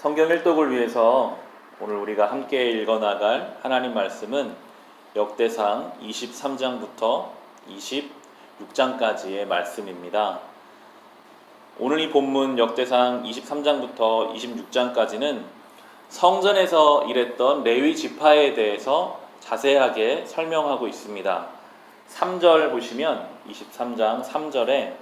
성경 일독을 위해서 오늘 우리가 함께 읽어나갈 하나님 말씀은 역대상 23장부터 26장까지의 말씀입니다. 오늘 이 본문 역대상 23장부터 26장까지는 성전에서 일했던 레위 지파에 대해서 자세하게 설명하고 있습니다. 3절 보시면 23장 3절에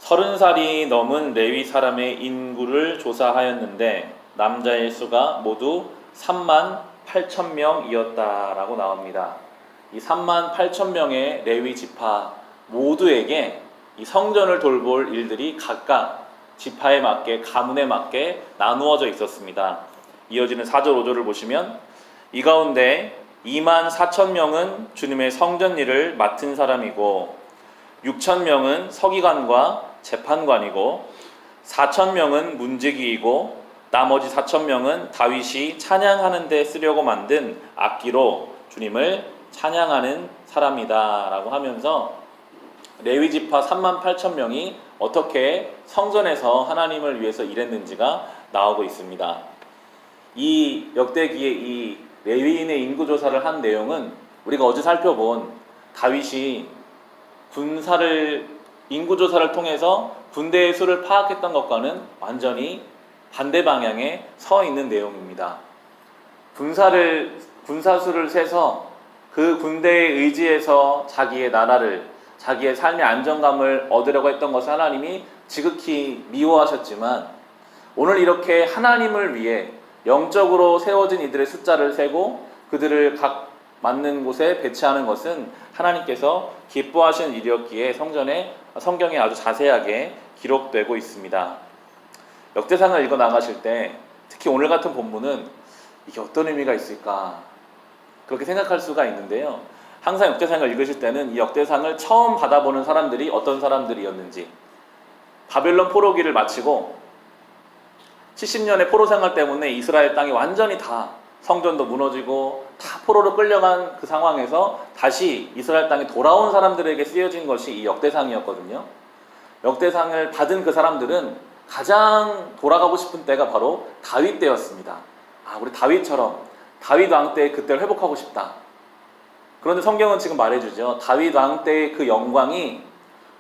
30살이 넘은 레위 사람의 인구를 조사하였는데 남자의 수가 모두 38,000명이었다라고 나옵니다. 이 38,000명의 레위 지파 모두에게 이 성전을 돌볼 일들이 각각 지파에 맞게 가문에 맞게 나누어져 있었습니다. 이어지는 4절 5절을 보시면 이 가운데 24,000명은 주님의 성전 일을 맡은 사람이고 6,000명은 서기관과 재판관이고 4,000명은 문지기이고 나머지 4,000명은 다윗이 찬양하는 데 쓰려고 만든 악기로 주님을 찬양하는 사람이다 라고 하면서 레위지파 38,000명이 어떻게 성전에서 하나님을 위해서 일했는지가 나오고 있습니다. 이 역대기의 이 레위인의 인구조사를 한 내용은 우리가 어제 살펴본 다윗이 인구조사를 통해서 군대의 수를 파악했던 것과는 완전히 반대 방향에 서 있는 내용입니다. 군사수를 세서 그 군대의 의지에서 자기의 나라를, 자기의 삶의 안정감을 얻으려고 했던 것을 하나님이 지극히 미워하셨지만 오늘 이렇게 하나님을 위해 영적으로 세워진 이들의 숫자를 세고 그들을 각 맞는 곳에 배치하는 것은 하나님께서 기뻐하시는 일이었기에 성경에 아주 자세하게 기록되고 있습니다. 역대상을 읽어 나가실 때 특히 오늘 같은 본문은 이게 어떤 의미가 있을까 그렇게 생각할 수가 있는데요. 항상 역대상을 읽으실 때는 이 역대상을 처음 받아보는 사람들이 어떤 사람들이었는지, 바벨론 포로기를 마치고 70년의 포로 생활 때문에 이스라엘 땅이 완전히 다 성전도 무너지고 다 포로로 끌려간 그 상황에서 다시 이스라엘 땅에 돌아온 사람들에게 쓰여진 것이 이 역대상이었거든요. 역대상을 받은 그 사람들은 가장 돌아가고 싶은 때가 바로 다윗 때였습니다. 우리 다윗처럼 다윗 왕 때 그때를 회복하고 싶다. 그런데 성경은 지금 말해주죠. 다윗 왕 때의 그 영광이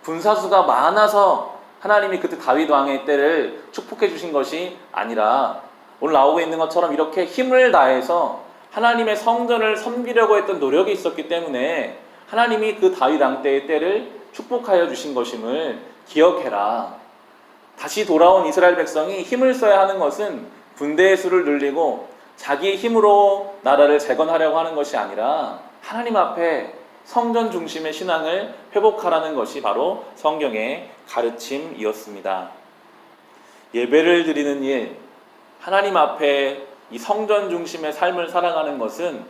군사수가 많아서 하나님이 그때 다윗 왕의 때를 축복해 주신 것이 아니라 오늘 나오고 있는 것처럼 이렇게 힘을 다해서 하나님의 성전을 섬기려고 했던 노력이 있었기 때문에 하나님이 그 다윗 왕 때의 때를 축복하여 주신 것임을 기억해라. 다시 돌아온 이스라엘 백성이 힘을 써야 하는 것은 군대의 수를 늘리고 자기의 힘으로 나라를 재건하려고 하는 것이 아니라 하나님 앞에 성전 중심의 신앙을 회복하라는 것이 바로 성경의 가르침이었습니다. 예배를 드리는 일, 하나님 앞에 이 성전 중심의 삶을 살아가는 것은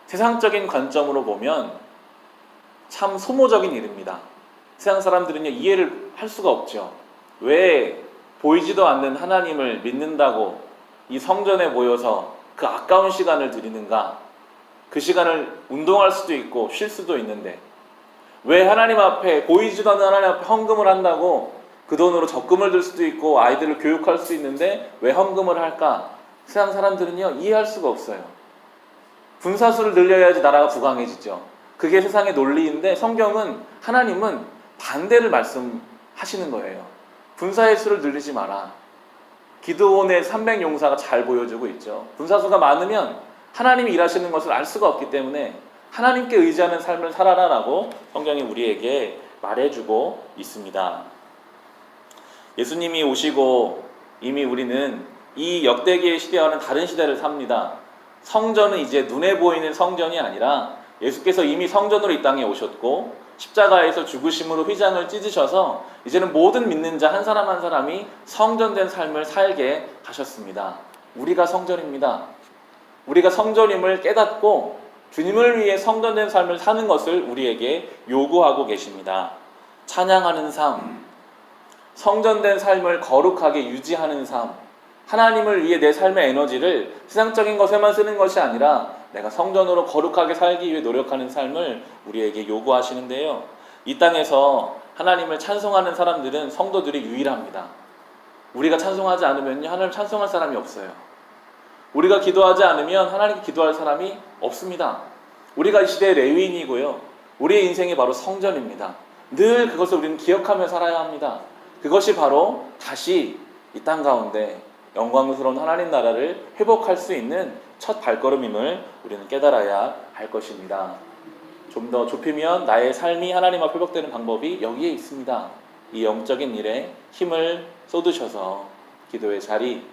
세상적인 관점으로 보면 참 소모적인 일입니다. 세상 사람들은요, 이해를 할 수가 없죠. 왜 보이지도 않는 하나님을 믿는다고 이 성전에 모여서 그 아까운 시간을 드리는가? 그 시간을 운동할 수도 있고 쉴 수도 있는데 왜 하나님 앞에, 보이지도 않는 하나님 앞에 헌금을 한다고 그 돈으로 적금을 들 수도 있고 아이들을 교육할 수 있는데 왜 헌금을 할까? 세상 사람들은요, 이해할 수가 없어요. 군사수를 늘려야지 나라가 부강해지죠. 그게 세상의 논리인데 하나님은 반대를 말씀하시는 거예요. 군사의 수를 늘리지 마라. 기드온의 300용사가 잘 보여주고 있죠. 군사수가 많으면 하나님이 일하시는 것을 알 수가 없기 때문에 하나님께 의지하는 삶을 살아라라고 성경이 우리에게 말해주고 있습니다. 예수님이 오시고 이미 우리는 이 역대기의 시대와는 다른 시대를 삽니다. 성전은 이제 눈에 보이는 성전이 아니라 예수께서 이미 성전으로 이 땅에 오셨고 십자가에서 죽으심으로 휘장을 찢으셔서 이제는 모든 믿는 자 한 사람 한 사람이 성전된 삶을 살게 하셨습니다. 우리가 성전입니다. 우리가 성전임을 깨닫고 주님을 위해 성전된 삶을 사는 것을 우리에게 요구하고 계십니다. 찬양하는 삶, 성전된 삶을 거룩하게 유지하는 삶, 하나님을 위해 내 삶의 에너지를 세상적인 것에만 쓰는 것이 아니라 내가 성전으로 거룩하게 살기 위해 노력하는 삶을 우리에게 요구하시는데요. 이 땅에서 하나님을 찬송하는 사람들은 성도들이 유일합니다. 우리가 찬송하지 않으면요, 하나님 찬송할 사람이 없어요. 우리가 기도하지 않으면 하나님께 기도할 사람이 없습니다. 우리가 이 시대의 레위인이고요, 우리의 인생이 바로 성전입니다. 늘 그것을 우리는 기억하며 살아야 합니다. 그것이 바로 다시 이 땅 가운데 영광스러운 하나님 나라를 회복할 수 있는 첫 발걸음임을 우리는 깨달아야 할 것입니다. 좀 더 좁히면 나의 삶이 하나님 앞에 회복되는 방법이 여기에 있습니다. 이 영적인 일에 힘을 쏟으셔서 기도의 자리,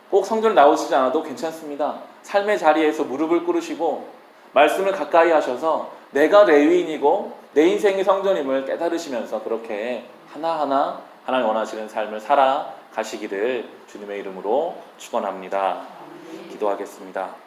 꼭 성전을 나오시지 않아도 괜찮습니다. 삶의 자리에서 무릎을 꿇으시고 말씀을 가까이 하셔서 내가 레위인이고 내 인생이 성전임을 깨달으시면서 그렇게 하나하나 하나님 원하시는 삶을 살아가시기를 주님의 이름으로 축원합니다. 기도하겠습니다.